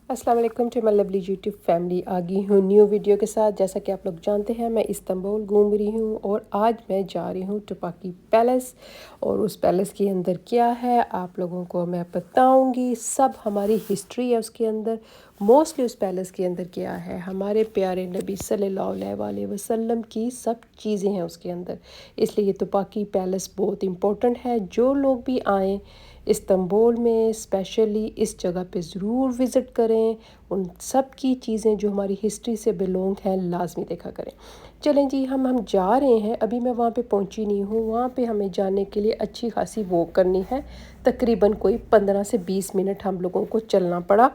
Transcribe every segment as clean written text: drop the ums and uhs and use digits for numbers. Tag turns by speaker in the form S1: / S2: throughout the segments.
S1: अस्सलाम वालेकुम to my lovely YouTube family. आ गई हूँ न्यू वीडियो के साथ। जैसा कि आप लोग जानते हैं मैं इस्तांबुल घूम रही हूँ और आज मैं जा रही हूँ टोपाकी पैलेस। और उस पैलेस के अंदर क्या है आप लोगों को मैं बताऊँगी। सब हमारी हिस्ट्री है उसके अंदर। मोस्टली उस पैलेस के अंदर क्या है, हमारे प्यारे नबी सल्लल्लाहु अलैहि वसल्लम की सब चीज़ें हैं उसके अंदर। इसलिए ये टोपाकी पैलेस बहुत इम्पोर्टेंट है। जो लोग भी आएँ इस्तांबुल में स्पेशली इस जगह पे ज़रूर विज़िट करें। उन सब की चीज़ें जो हमारी हिस्ट्री से बिलोंग हैं लाजमी देखा करें। चलें जी, हम जा रहे हैं। अभी मैं वहाँ पे पहुँची नहीं हूँ। वहाँ पे हमें जाने के लिए अच्छी खासी वॉक करनी है। तकरीबन कोई 15 से 20 मिनट हम लोगों को चलना पड़ा।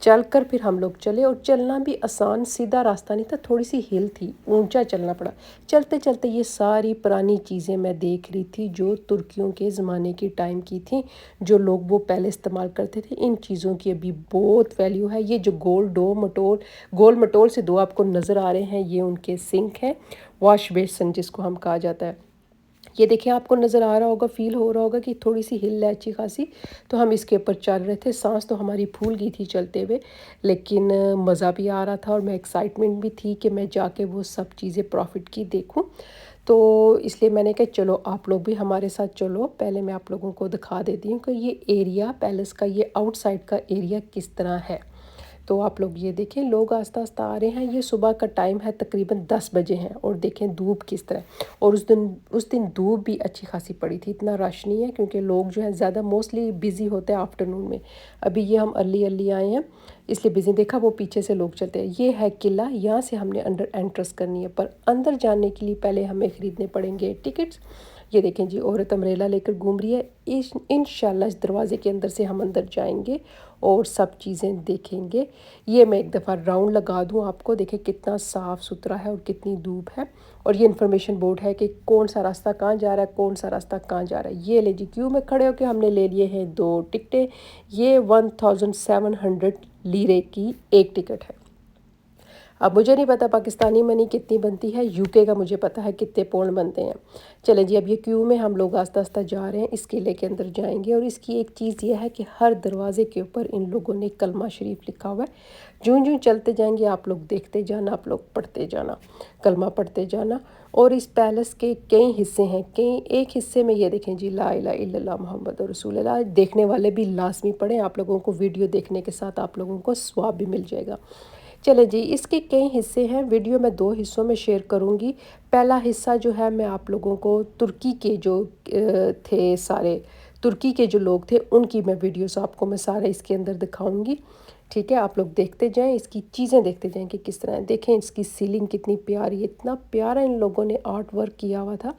S1: चलकर फिर हम लोग चले और चलना भी आसान सीधा रास्ता नहीं था, थोड़ी सी हिल थी, ऊंचा चलना पड़ा। चलते चलते ये सारी पुरानी चीज़ें मैं देख रही थी जो तुर्कियों के ज़माने की टाइम की थी, जो लोग वो पहले इस्तेमाल करते थे। इन चीज़ों की अभी बहुत वैल्यू है। ये जो गोल मटोल से दो आपको नज़र आ रहे हैं, ये उनके सिंक हैं, वॉश बेसन जिसको हम कहा जाता है। ये देखिए आपको नज़र आ रहा होगा, फील हो रहा होगा कि थोड़ी सी हिल है अच्छी खासी। तो हम इसके ऊपर चल रहे थे। सांस तो हमारी फूल गई थी चलते हुए, लेकिन मज़ा भी आ रहा था और मैं एक्साइटमेंट भी थी कि मैं जाके वो सब चीज़ें प्रॉफिट की देखूं। तो इसलिए मैंने कहा चलो आप लोग भी हमारे साथ चलो। पहले मैं आप लोगों को दिखा देती हूँ कि ये एरिया पैलेस का, ये आउटसाइड का एरिया किस तरह है। तो आप लोग ये देखें, लोग आस्ता आस्ता आ रहे हैं। ये सुबह का टाइम है, तकरीबन 10 बजे हैं। और देखें धूप किस तरह। और उस दिन धूप भी अच्छी खासी पड़ी थी। इतना रश नहीं है क्योंकि लोग जो है ज़्यादा मोस्टली बिज़ी होते हैं आफ्टरनून में। अभी ये हम अर्ली अर्ली आए हैं इसलिए बिज़ी। देखा वो पीछे से लोग चलते हैं। ये है किला, यहाँ से हमने अंदर एंट्रेंस करनी है, पर अंदर जाने के लिए पहले हमें ख़रीदने पड़ेंगे टिकट्स। ये देखें जी, औरत अम्ब्रेला लेकर घूम रही है। इंशाल्लाह इस दरवाज़े के अंदर से हम अंदर जाएंगे और सब चीज़ें देखेंगे। ये मैं एक दफ़ा राउंड लगा दूँ आपको। देखें कितना साफ़ सुथरा है और कितनी धूप है। और ये इन्फॉर्मेशन बोर्ड है कि कौन सा रास्ता कहाँ जा रहा है, कौन सा रास्ता कहाँ जा रहा है। ये ले जी, क्यू में खड़े होकर हमने ले लिए हैं 2 टिकटें। ये 1700 लीरे की एक टिकट है। अब मुझे नहीं पता पाकिस्तानी मनी कितनी बनती है, यूके का मुझे पता है कितने पौंड बनते हैं। चलें जी, अब ये क्यू में हम लोग आस्ता आस्ता जा रहे हैं, इस किले के अंदर जाएंगे। और इसकी एक चीज़ ये है कि हर दरवाजे के ऊपर इन लोगों ने कलमा शरीफ लिखा हुआ है। जूं जूं चलते जाएंगे आप लोग देखते जाना, आप लोग पढ़ते जाना, कलमा पढ़ते जाना। और इस पैलेस के कई हिस्से हैं। कई एक हिस्से में ये देखें जी, ला इलाहा इल्लल्लाह मुहम्मद रसूलुल्लाह। देखने वाले भी लाजमी पढ़ें। आप लोगों को वीडियो देखने के साथ आप लोगों को स्वाब भी मिल जाएगा। चले जी, इसके कई हिस्से हैं। वीडियो मैं 2 हिस्सों में शेयर करूंगी। पहला हिस्सा जो है मैं आप लोगों को तुर्की के जो थे, सारे तुर्की के जो लोग थे उनकी मैं वीडियोस आपको मैं सारे इसके अंदर दिखाऊंगी। ठीक है, आप लोग देखते जाएं, इसकी चीज़ें देखते जाएं कि किस तरह है। देखें इसकी सीलिंग कितनी प्यारी है। इतना प्यारा इन लोगों ने आर्ट वर्क किया हुआ था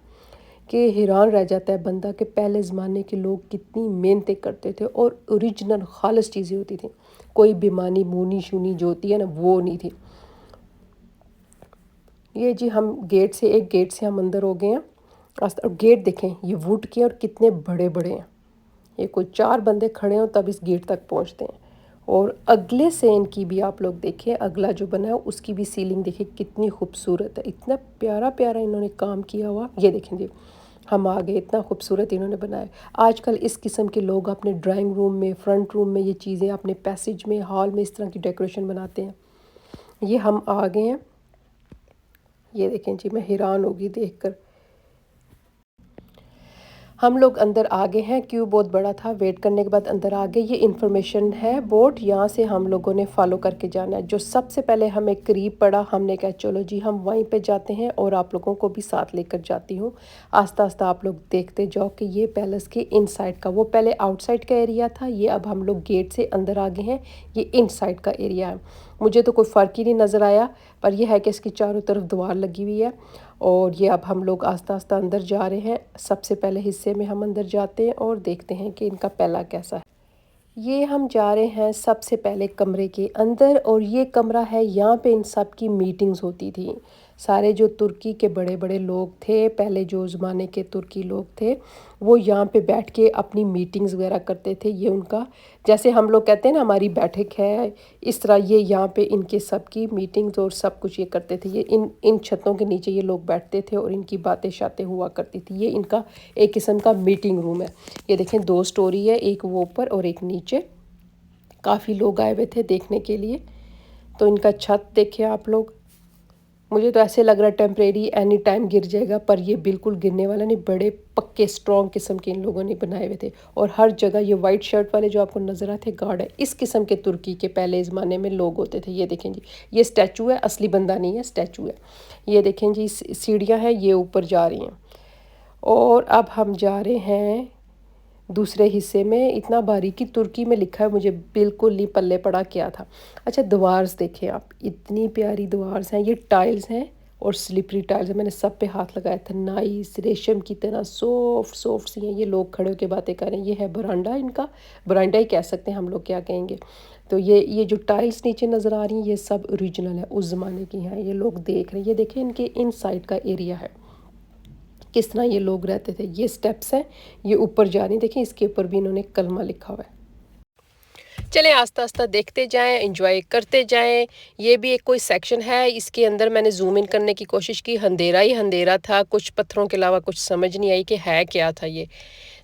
S1: कि हैरान रह जाता है बंदा कि पहले ज़माने के लोग कितनी मेहनतें करते थे और ओरिजिनल खालिस चीज़ें होती थी। कोई बेमानी मूनी शूनी जो होती है ना, वो नहीं थी। ये जी, हम एक गेट से हम अंदर हो गए हैं। और गेट देखें, ये वुड के और कितने बड़े बड़े हैं। ये कोई 4 बंदे खड़े हों तब इस गेट तक पहुंचते हैं। और अगले से इनकी भी आप लोग देखें, अगला जो बना है उसकी भी सीलिंग देखें कितनी खूबसूरत है। इतना प्यारा प्यारा इन्होंने काम किया हुआ। ये देखें जी, हम आ गए। इतना खूबसूरत इन्होंने बनाया। आजकल इस किस्म के लोग अपने ड्राइंग रूम में, फ्रंट रूम में ये चीज़ें, अपने पैसेज में, हॉल में इस तरह की डेकोरेशन बनाते हैं। ये हम आ गए हैं। ये देखें जी, मैं हैरान होगी देखकर। हम लोग अंदर आ गए हैं। क्यू बहुत बड़ा था, वेट करने के बाद अंदर आ गए। ये इन्फॉर्मेशन है बोर्ड, यहाँ से हम लोगों ने फॉलो करके जाना है। जो सबसे पहले हमें करीब पड़ा, हमने कहा चलो जी हम वहीं पे जाते हैं और आप लोगों को भी साथ लेकर जाती हूँ। आस्ता आस्ता आप लोग देखते जाओ कि ये पैलेस के इनसाइड का, वो पहले आउटसाइड का एरिया था, ये अब हम लोग गेट से अंदर आ गए हैं। ये इनसाइड का एरिया है। मुझे तो कोई फ़र्क ही नहीं नज़र आया, पर यह है कि इसकी चारों तरफ दीवार लगी हुई है। और ये अब हम लोग आस्ता आस्ता अंदर जा रहे हैं। सबसे पहले हिस्से में हम अंदर जाते हैं और देखते हैं कि इनका पहला कैसा है। ये हम जा रहे हैं सबसे पहले कमरे के अंदर। और ये कमरा है, यहाँ पे इन सब की मीटिंग्स होती थी। सारे जो तुर्की के बड़े बड़े लोग थे, पहले जो ज़माने के तुर्की लोग थे, वो यहाँ पे बैठ के अपनी मीटिंग्स वगैरह करते थे। ये उनका, जैसे हम लोग कहते हैं ना हमारी बैठक है, इस तरह ये यहाँ पे इनके सब की मीटिंग्स और सब कुछ ये करते थे। ये इन छतों के नीचे ये लोग बैठते थे और इनकी बातें शातें हुआ करती थी। ये इनका एक किस्म का मीटिंग रूम है। ये देखें 2 स्टोरी है, एक वो ऊपर और एक नीचे। काफ़ी लोग आए हुए थे देखने के लिए। तो इनका छत देखिए आप लोग, मुझे तो ऐसे लग रहा है टेम्परेरी एनी टाइम गिर जाएगा, पर ये बिल्कुल गिरने वाला नहीं। बड़े पक्के स्ट्रॉन्ग किस्म के इन लोगों ने बनाए हुए थे। और हर जगह ये वाइट शर्ट वाले जो आपको नज़र आते गार्ड है, इस किस्म के तुर्की के पहले ज़माने में लोग होते थे। ये देखें जी, ये स्टैचू है, असली बंदा नहीं है, स्टैचू है। ये देखें जी, सीढ़ियाँ हैं, ये ऊपर जा रही हैं। और अब हम जा रहे हैं दूसरे हिस्से में। इतना बारीकी तुर्की में लिखा है, मुझे बिल्कुल नहीं पल्ले पड़ा क्या था। अच्छा, दीवार्स देखें आप, इतनी प्यारी दीवार्स हैं। ये टाइल्स हैं और स्लिपरी टाइल्स हैं। मैंने सब पे हाथ लगाया था। नाइस, रेशम की तरह सॉफ्ट सॉफ्ट सी हैं। ये लोग खड़े होकर बातें कर रहे हैं। ये है बरांडा, इनका बरांडा ही कह सकते हैं, हम लोग क्या कहेंगे। तो ये जो टाइल्स नीचे नज़र आ रही हैं, ये सब ओरिजिनल है, उस ज़माने की हैं। ये लोग देख रहे हैं, ये देखें इनके इन साइड का एरिया है, किस तरह ये लोग रहते थे। ये स्टेप्स हैं, ये ऊपर जा रही, देखें इसके ऊपर भी इन्होंने कलमा लिखा हुआ है। चलें आस्ता आस्ता देखते जाएं, एंजॉय करते जाएं। ये भी एक कोई सेक्शन है, इसके अंदर मैंने जूम इन करने की कोशिश की, अंधेरा ही अंधेरा था, कुछ पत्थरों के अलावा कुछ समझ नहीं आई कि है क्या था ये।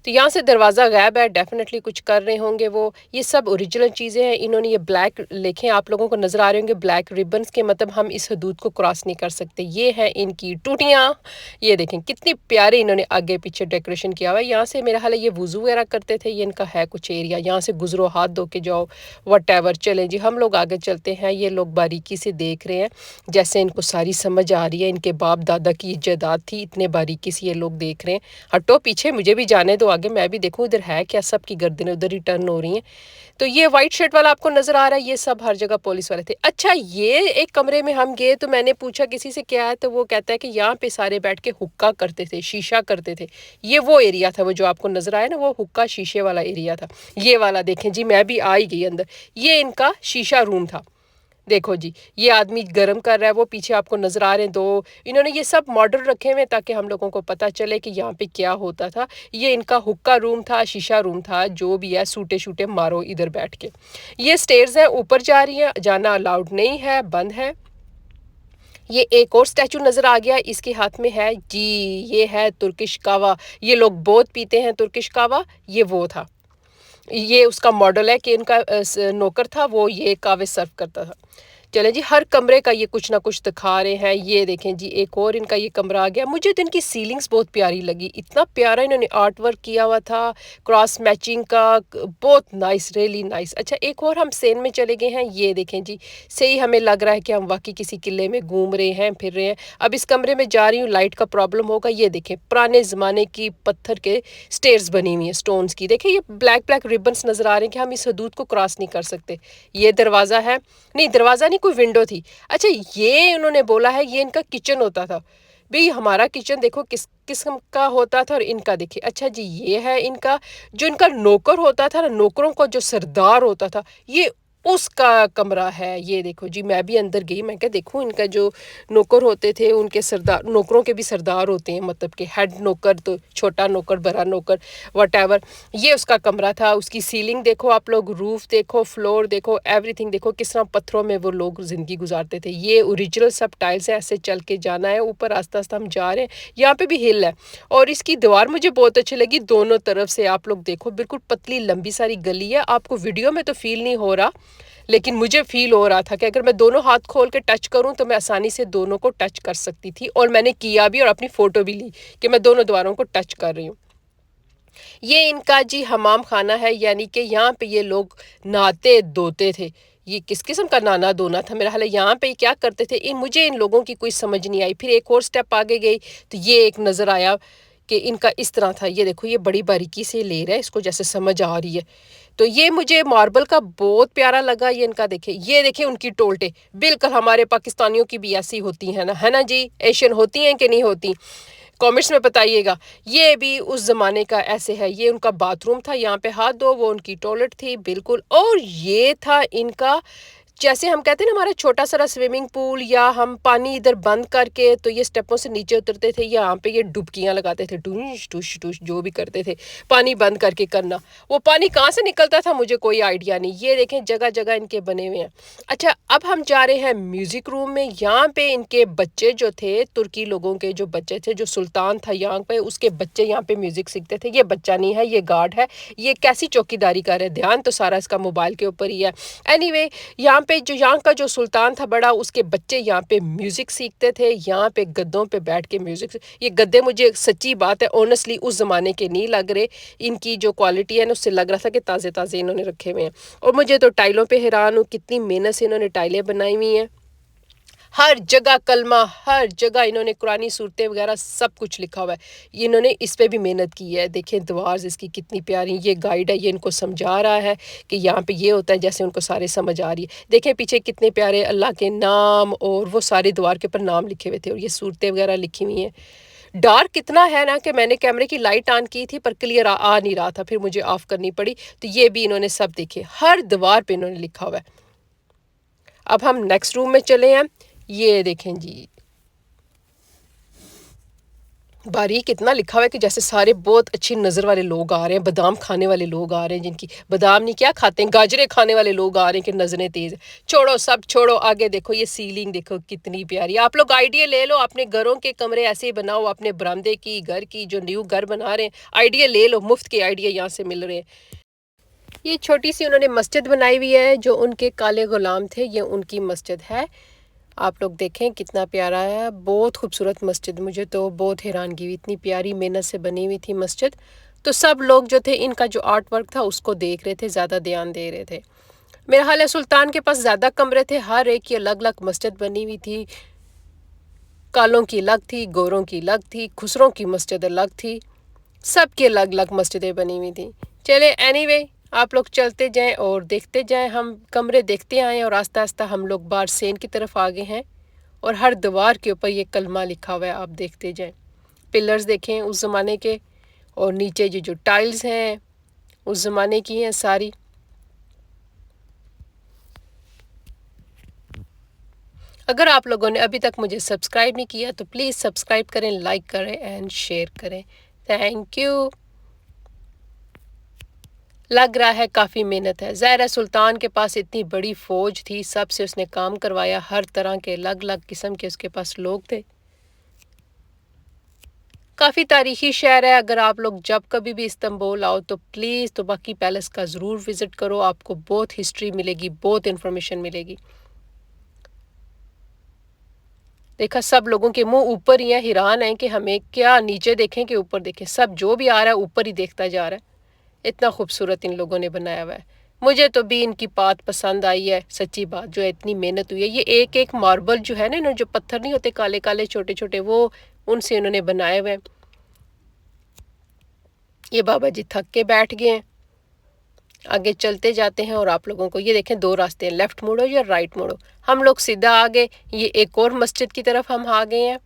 S1: तो यहाँ से दरवाज़ा गायब है, डेफिनेटली कुछ कर रहे होंगे वो। ये सब ओरिजिनल चीज़ें हैं। इन्होंने ये ब्लैक लिखे, आप लोगों को नज़र आ रहे होंगे ब्लैक रिबन्स के, मतलब हम इस हदूद को क्रॉस नहीं कर सकते। ये है इनकी टूटियाँ। ये देखें कितनी प्यारे इन्होंने आगे पीछे डेकोरेशन किया हुआ है। यहाँ से मेरा हाल है ये वुज़ू वगैरह करते थे। ये इनका है कुछ एरिया, यहाँ से गुजरो, हाथ धो के जाओ, वट चलें जी। हम लोग आगे चलते हैं। ये लोग बारीकी से देख रहे हैं, जैसे इनको सारी समझ आ रही है। इनके बाप दादा की इजादात थी, इतने बारीकी से ये लोग देख रहे हैं। हटो पीछे, मुझे भी जाने दो आगे, मैं भी देखूं इधर है क्या। सब की गर्दनें उधर ही टर्न हो रही हैं। तो ये वाइट शर्ट वाला आपको नजर आ रहा है, ये सब हर जगह पुलिस वाले थे। अच्छा, ये एक कमरे में हम गए तो मैंने पूछा किसी से क्या है, तो वो कहता है कि यहाँ पे सारे बैठ के हुक्का करते थे, शीशा करते थे। ये वो एरिया था, वो जो आपको नजर आया ना, वो हुक्का शीशे वाला एरिया था। ये वाला देखें जी, मैं भी आ ही गई अंदर। ये इनका शीशा रूम था। देखो जी, ये आदमी गर्म कर रहा है, वो पीछे आपको नजर आ रहे हैं दो। इन्होंने ये सब मॉडल रखे हुए हैं ताकि हम लोगों को पता चले कि यहाँ पे क्या होता था। ये इनका हुक्का रूम था, शीशा रूम था, जो भी है। सूटे शूटे मारो इधर बैठ के। ये स्टेयर्स हैं, ऊपर जा रही हैं, जाना अलाउड नहीं है, बंद है। ये एक और स्टैचू नजर आ गया, इसके हाथ में है जी, ये है तुर्किश कावा। ये लोग बहुत पीते हैं तुर्किश कावा, ये वो था। ये उसका मॉडल है कि इनका नौकर था, वो ये कावे सर्व करता था। चलें जी, हर कमरे का ये कुछ ना कुछ दिखा रहे हैं। ये देखें जी, एक और इनका ये कमरा आ गया। मुझे तो इनकी सीलिंग्स बहुत प्यारी लगी, इतना प्यारा इन्होंने आर्ट वर्क किया हुआ था, क्रॉस मैचिंग का, बहुत नाइस, रियली नाइस। अच्छा, एक और हम सेन में चले गए हैं। ये देखें जी, सही हमें लग रहा है कि हम वाकई किसी किले में घूम रहे हैं, फिर रहे हैं। अब इस कमरे में जा रही हूँ, लाइट का प्रॉब्लम होगा। ये देखें, पुराने ज़माने की पत्थर के स्टेयर्स बनी हुई हैं, स्टोन्स की। देखें, ये ब्लैक ब्लैक रिबन्स नज़र आ रहे हैं कि हम इस हदूद को क्रॉस नहीं कर सकते। ये दरवाज़ा है, नहीं दरवाज़ा नहीं, कोई विंडो थी। अच्छा, ये उन्होंने बोला है ये इनका किचन होता था। भाई हमारा किचन देखो किस किस्म का होता था और इनका देखिए। अच्छा जी, ये है इनका, जो इनका नौकर होता था ना, नौकरों का जो सरदार होता था, ये उसका कमरा है। ये देखो जी, मैं भी अंदर गई, मैं क्या देखूं इनका जो नौकर होते थे, उनके सरदार, नौकरों के भी सरदार होते हैं, मतलब कि हेड नौकर, तो छोटा नौकर, बड़ा नौकर, वट। ये उसका कमरा था। उसकी सीलिंग देखो आप लोग, रूफ देखो, फ्लोर देखो, एवरीथिंग देखो, किस तरह पत्थरों में वो लोग ज़िंदगी गुजारते थे। ये ओरिजिनल सब टाइल्स हैं, ऐसे चल के जाना है ऊपर, आस्ता आस्ता हम जा रहे हैं। यहाँ पे भी हिल है और इसकी दीवार मुझे बहुत अच्छी लगी, दोनों तरफ से आप लोग देखो, बिल्कुल पतली लंबी सारी गली है। आपको वीडियो में तो फील नहीं हो रहा, लेकिन मुझे फील हो रहा था कि अगर मैं दोनों हाथ खोल के टच करूं तो मैं आसानी से दोनों को टच कर सकती थी। और मैंने किया भी और अपनी फ़ोटो भी ली कि मैं दोनों दीवारों को टच कर रही हूँ। ये इनका जी हमाम खाना है, यानी कि यहाँ पे ये लोग नहाते धोते थे। ये किस किस्म का नहाना धोना था मेरा हाल है। यहाँ पे क्या करते थे, मुझे इन लोगों की कोई समझ नहीं आई। फिर एक और स्टेप आगे गई तो ये एक नज़र आया कि इनका इस तरह था। ये देखो, ये बड़ी बारीकी से ले रहा है इसको, जैसे समझ आ रही है। तो ये मुझे मार्बल का बहुत प्यारा लगा। ये इनका देखे, ये देखे उनकी टोल्टे, बिल्कुल हमारे पाकिस्तानियों की भी ऐसी होती है ना जी। एशियन होती हैं कि नहीं होती, कमेंट्स में बताइएगा। ये भी उस ज़माने का ऐसे है। ये उनका बाथरूम था, यहाँ पे हाथ धो, वो उनकी टॉयलेट थी बिल्कुल। और ये था इनका जैसे हम कहते हैं ना हमारा छोटा सा स्विमिंग पूल, या हम पानी इधर बंद करके तो ये स्टेपों से नीचे उतरते थे, यहाँ पे ये डुबकियां लगाते थे, टूश टूश टूश जो भी करते थे पानी बंद करके करना। वो पानी कहाँ से निकलता था मुझे कोई आइडिया नहीं। ये देखें जगह जगह इनके बने हुए हैं। अच्छा, अब हम जा रहे हैं म्यूजिक रूम में। यहाँ पे इनके बच्चे जो थे, तुर्की लोगों के जो बच्चे थे, जो सुल्तान था यहाँ पे, उसके बच्चे यहाँ पे म्यूजिक सीखते थे। ये बच्चा नहीं है, ये गार्ड है। ये कैसी चौकीदारी कर रहे हैं, ध्यान तो सारा इसका मोबाइल के ऊपर ही है। एनीवे, यहाँ पे जो यहाँ का जो सुल्तान था बड़ा, उसके बच्चे यहाँ पे म्यूजिक सीखते थे। यहाँ पे गद्दों पे बैठ के म्यूजिक, ये गद्दे मुझे सच्ची बात है ऑनेस्टली उस जमाने के नहीं लग रहे। इनकी जो क्वालिटी है ना, उससे लग रहा था कि ताज़े ताज़े इन्होंने रखे हुए हैं। और मुझे तो टाइलों पे हैरान हूँ, कितनी मेहनत से इन्होंने टाइलें बनाई हुई हैं। हर जगह कलमा, हर जगह इन्होंने कुरानी सूरतें वगैरह सब कुछ लिखा हुआ है। ये इन्होंने इस पे भी मेहनत की है। देखें दीवार इसकी कितनी प्यारी। ये गाइड है, ये इनको समझा रहा है कि यहाँ पे ये होता है, जैसे उनको सारे समझ आ रही है। देखें पीछे कितने प्यारे अल्लाह के नाम, और वो सारी दीवार के ऊपर नाम लिखे हुए थे, और ये सूरतें वगैरह लिखी हुई हैं। डार्क कितना है ना कि मैंने कैमरे की लाइट ऑन की थी पर क्लियर आ नहीं रहा था, फिर मुझे ऑफ करनी पड़ी। तो ये भी इन्होंने सब देखे, हर दीवार पे इन्होंने लिखा हुआ है। अब हम नेक्स्ट रूम में चले हैं। ये देखें जी, बारीक इतना लिखा हुआ है कि जैसे सारे बहुत अच्छी नज़र वाले लोग आ रहे हैं, बादाम खाने वाले लोग आ रहे हैं, जिनकी बादाम नहीं क्या खाते हैं, गाजरें खाने वाले लोग आ रहे हैं कि नज़रें तेज़। छोड़ो सब छोड़ो, आगे देखो ये सीलिंग देखो कितनी प्यारी। आप लोग आइडिया ले लो, अपने घरों के कमरे ऐसे ही बनाओ, अपने बरामदे की, घर की, जो न्यू घर बना रहे हैं, आइडिया ले लो, मुफ्त के आइडिया यहाँ से मिल रहे हैं। ये छोटी सी उन्होंने मस्जिद बनाई हुई है, जो उनके काले गुलाम थे, ये उनकी मस्जिद है। आप लोग देखें कितना प्यारा है, बहुत खूबसूरत मस्जिद। मुझे तो बहुत हैरानगी हुई, इतनी प्यारी मेहनत से बनी हुई थी मस्जिद। तो सब लोग जो थे इनका जो आर्ट वर्क था उसको देख रहे थे, ज़्यादा ध्यान दे रहे थे। मेरा हाल है सुल्तान के पास ज़्यादा कमरे थे, हर एक की अलग अलग मस्जिद बनी हुई थी। कालों की अलग थी, गोरों की अलग थी, खुसरों की मस्जिद अलग थी, सबकी अलग अलग मस्जिदें बनी हुई थी। चले एनीवे, आप लोग चलते जाएं और देखते जाएं, हम कमरे देखते आएँ, और आस्ता आस्ता हम लोग बाहर सेन की तरफ आ गए हैं। और हर दीवार के ऊपर ये कलमा लिखा हुआ है, आप देखते जाएं। पिलर्स देखें उस ज़माने के, और नीचे जो टाइल्स हैं उस ज़माने की हैं सारी। अगर आप लोगों ने अभी तक मुझे सब्सक्राइब नहीं किया तो प्लीज़ सब्सक्राइब करें, लाइक करें एंड शेयर करें। Thank you. लग रहा है काफ़ी मेहनत है। ज़ाहिर है सुल्तान के पास इतनी बड़ी फ़ौज थी, सबसे उसने काम करवाया, हर तरह के अलग अलग किस्म के उसके पास लोग थे। काफ़ी तारीख़ी शहर है। अगर आप लोग जब कभी भी इस्तांबुल आओ तो प्लीज़ तोबाकी पैलेस का ज़रूर विज़िट करो, आपको बहुत हिस्ट्री मिलेगी, बहुत इन्फॉर्मेशन मिलेगी। देखा सब लोगों के मुंह ऊपर ही हैं, हैरान हैं कि हमें क्या नीचे देखें कि ऊपर देखें, सब जो भी आ रहा है ऊपर ही देखता जा रहा है। इतना खूबसूरत इन लोगों ने बनाया हुआ है। मुझे तो भी इनकी बात पसंद आई है, सच्ची बात, जो है इतनी मेहनत हुई है। ये एक एक मार्बल जो है ना, इन्होंने जो पत्थर नहीं होते काले काले छोटे छोटे, वो उनसे इन्होंने बनाए हुए हैं। ये बाबा जी थक के बैठ गए हैं, आगे चलते जाते हैं। और आप लोगों को ये देखें दो रास्ते हैं, लेफ्ट मुड़ो या राइट मुड़ो। हम लोग सीधा आ गए, ये एक और मस्जिद की तरफ हम आ गए हैं।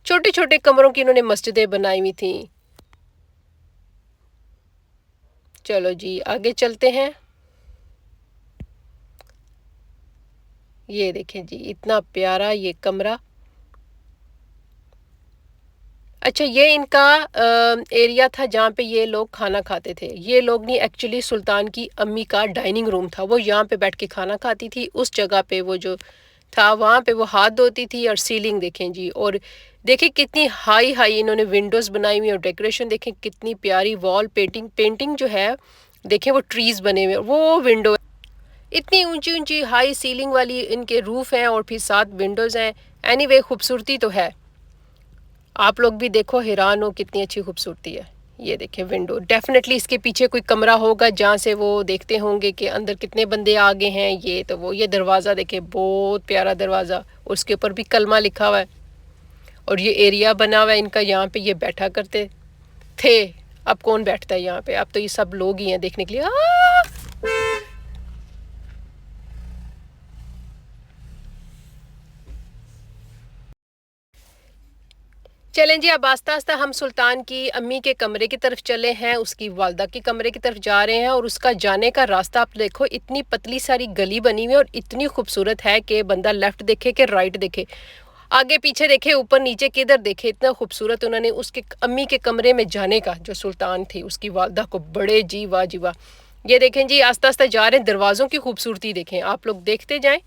S1: छोटे छोटे कमरों की इन्होंने मस्जिदें बनाई हुई थी। चलो जी आगे चलते हैं। ये देखें जी इतना प्यारा ये कमरा। अच्छा, ये इनका एरिया था जहाँ पे ये लोग खाना खाते थे। ये लोग नहीं, एक्चुअली सुल्तान की अम्मी का डाइनिंग रूम था, वो यहाँ पे बैठ के खाना खाती थी। उस जगह पे वो जो था वहाँ पे वो हाथ धोती थी। और सीलिंग देखें जी, और देखें कितनी हाई हाई इन्होंने विंडोज़ बनाई हुई, और डेकोरेशन देखें कितनी प्यारी। वॉल पेंटिंग पेंटिंग जो है देखें, वो ट्रीज़ बने हुए, वो विंडो इतनी ऊंची ऊंची हाई सीलिंग वाली इनके रूफ हैं, और फिर साथ विंडोज़ हैं। एनीवे खूबसूरती तो है, आप लोग भी देखो, हैरान हो कितनी अच्छी खूबसूरती है। ये देखें विंडो, डेफिनेटली इसके पीछे कोई कमरा होगा जहाँ से वो देखते होंगे कि अंदर कितने बंदे आ गए हैं। ये तो वो, ये दरवाज़ा देखें, बहुत प्यारा दरवाज़ा, उसके ऊपर भी कलमा लिखा हुआ है। और ये एरिया बना हुआ है इनका, यहाँ पे ये बैठा करते थे। अब कौन बैठता है यहाँ पे, अब तो ये सब लोग ही हैं देखने के लिए। चलें जी, अब आस्ता आस्ता हम सुल्तान की अम्मी के कमरे की तरफ चले हैं, उसकी वालदा के कमरे की तरफ जा रहे हैं और उसका जाने का रास्ता आप देखो, इतनी पतली सारी गली बनी हुई है और इतनी खूबसूरत है कि बंदा लेफ्ट देखे कि राइट देखे, आगे पीछे देखे, ऊपर नीचे किधर देखे, इतना खूबसूरत उन्होंने उसके अम्मी के कमरे में जाने का जो सुल्तान थी उसकी वालदा को, बड़े जी वाह जी वाह। ये देखें जी, आस्ता आस्ता जा रहे हैं, दरवाज़ों की खूबसूरती देखें, आप लोग देखते जाएं।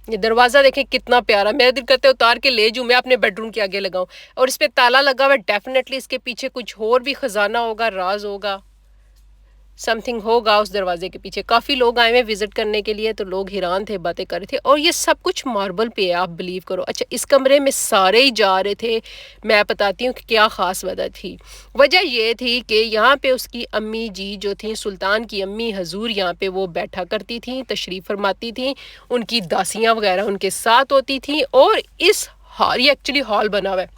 S1: ये दरवाज़ा देखें कितना प्यारा, मेरा दिल करता है उतार के ले जाऊं, मैं अपने बेडरूम के आगे लगाऊं। और इस पे ताला लगा हुआ है, डेफिनेटली इसके पीछे कुछ और भी खजाना होगा, राज होगा, समथिंग होगा उस दरवाजे के पीछे। काफ़ी लोग आए हुए विजिट करने के लिए, तो लोग हैरान थे, बातें कर रहे थे। और ये सब कुछ मार्बल पे है, आप बिलीव करो। अच्छा, इस कमरे में सारे ही जा रहे थे। मैं बताती हूँ कि क्या ख़ास वजह थी। वजह ये थी कि यहाँ पे उसकी अम्मी जी जो थी, सुल्तान की अम्मी हजूर, यहाँ पे वो बैठा करती थी, तशरीफ़ फरमाती थी, उनकी दासियाँ वगैरह उनके साथ होती थी। और इस हॉल, ये एक्चुअली हॉल बना हुआ है,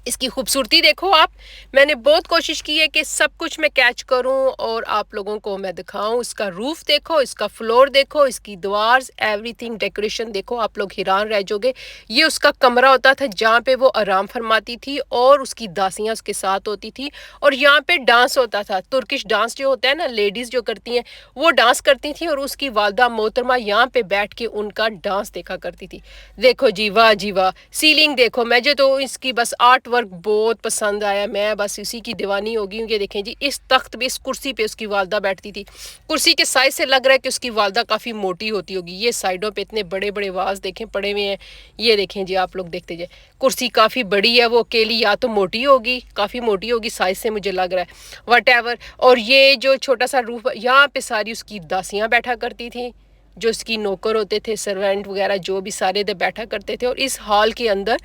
S1: इसकी खूबसूरती देखो आप। मैंने बहुत कोशिश की है कि सब कुछ मैं कैच करूं और आप लोगों को मैं दिखाऊं। इसका रूफ देखो, इसका फ्लोर देखो, इसकी दीवार्स, एवरीथिंग, डेकोरेशन देखो, आप लोग हैरान रह जाओगे। ये उसका कमरा होता था जहाँ पे वो आराम फरमाती थी और उसकी दासियाँ उसके साथ होती थी। और यहाँ पे डांस होता था, तुर्किश डांस जो होता है ना, लेडीज़ जो करती हैं वो डांस करती थी और उसकी वालदा मोहतरमा यहाँ पे बैठ के उनका डांस देखा करती थी। देखो जी वाह जी वाह, सीलिंग देखो, मुझे तो इसकी बस आर्ट वर्क बहुत पसंद आया, मैं बस इसी की दीवानी हो गई हूँ। ये देखें जी, इस तख्त पे, इस कुर्सी पे उसकी वालदा बैठती थी। कुर्सी के साइज से लग रहा है कि उसकी वालदा काफ़ी मोटी होती होगी। ये साइडों पे इतने बड़े बड़े वाज देखें पड़े हुए हैं। ये देखें जी, आप लोग देखते जाए, कुर्सी काफ़ी बड़ी है, वो अकेली या तो मोटी होगी, काफ़ी मोटी होगी साइज से मुझे लग रहा है, वट एवर। और ये जो छोटा सा रूफ, यहाँ पे सारी उसकी दासियाँ बैठा करती थी, जो उसकी नौकर होते थे, सर्वेंट वगैरह जो भी सारे दे बैठा करते थे। और इस हॉल के अंदर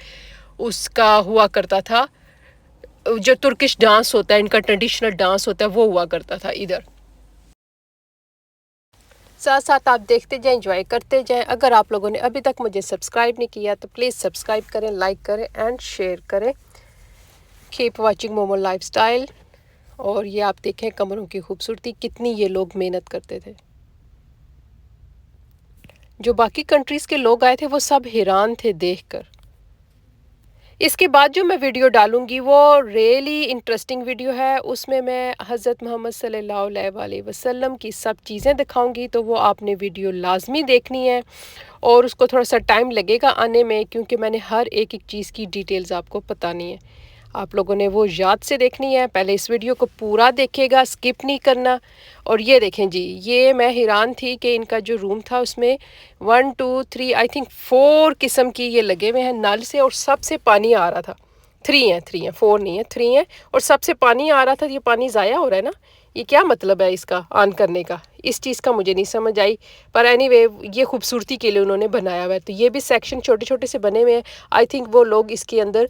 S1: उसका हुआ करता था जो तुर्किश डांस होता है, इनका ट्रेडिशनल डांस होता है, वो हुआ करता था इधर। साथ साथ आप देखते जाएं, एंजॉय करते जाएं। अगर आप लोगों ने अभी तक मुझे सब्सक्राइब नहीं किया तो प्लीज़ सब्सक्राइब करें, लाइक करें एंड शेयर करें। Keep watching momo lifestyle. और ये आप देखें कमरों की खूबसूरती, कितनी ये लोग मेहनत करते थे। जो बाकी कंट्रीज़ के लोग आए थे वो सब हैरान थे देखकर। इसके बाद जो मैं वीडियो डालूंगी वो रियली इंटरेस्टिंग वीडियो है, उसमें मैं हज़रत मोहम्मद सल्लल्लाहु अलैहि वसल्लम की सब चीज़ें दिखाऊंगी, तो वो आपने वीडियो लाजमी देखनी है। और उसको थोड़ा सा टाइम लगेगा आने में, क्योंकि मैंने हर एक एक चीज़ की डिटेल्स आपको बतानी है। आप लोगों ने वो याद से देखनी है, पहले इस वीडियो को पूरा देखिएगा, स्किप नहीं करना। और ये देखें जी, ये मैं हैरान थी कि इनका जो रूम था उसमें 1 2 3 आई थिंक 4 किस्म की ये लगे हुए हैं नल से, और सबसे पानी आ रहा था। 3 हैं 4 नहीं है, 3 हैं, और सबसे पानी आ रहा था। ये पानी ज़ाया हो रहा है ना, ये क्या मतलब है इसका ऑन करने का, इस चीज़ का मुझे नहीं समझ आई। पर एनीवे, ये खूबसूरती के लिए उन्होंने बनाया हुआ है। तो ये भी सेक्शन छोटे छोटे से बने हुए हैं। आई थिंक वो लोग इसके अंदर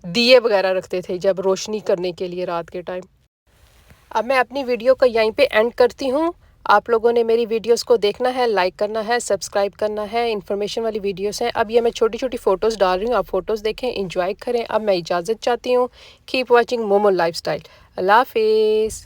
S1: दिए वगैरह रखते थे जब रोशनी करने के लिए रात के टाइम। अब मैं अपनी वीडियो को यहीं पे एंड करती हूँ। आप लोगों ने मेरी वीडियोस को देखना है, लाइक करना है, सब्सक्राइब करना है। इन्फॉर्मेशन वाली वीडियोस हैं। अब ये मैं छोटी छोटी फ़ोटोज़ डाल रही हूँ, आप फ़ोटोज़ देखें, एंजॉय करें। अब मैं इजाज़त चाहती हूँ। Keep watching Momo lifestyle. अल्लाह हाफिज़।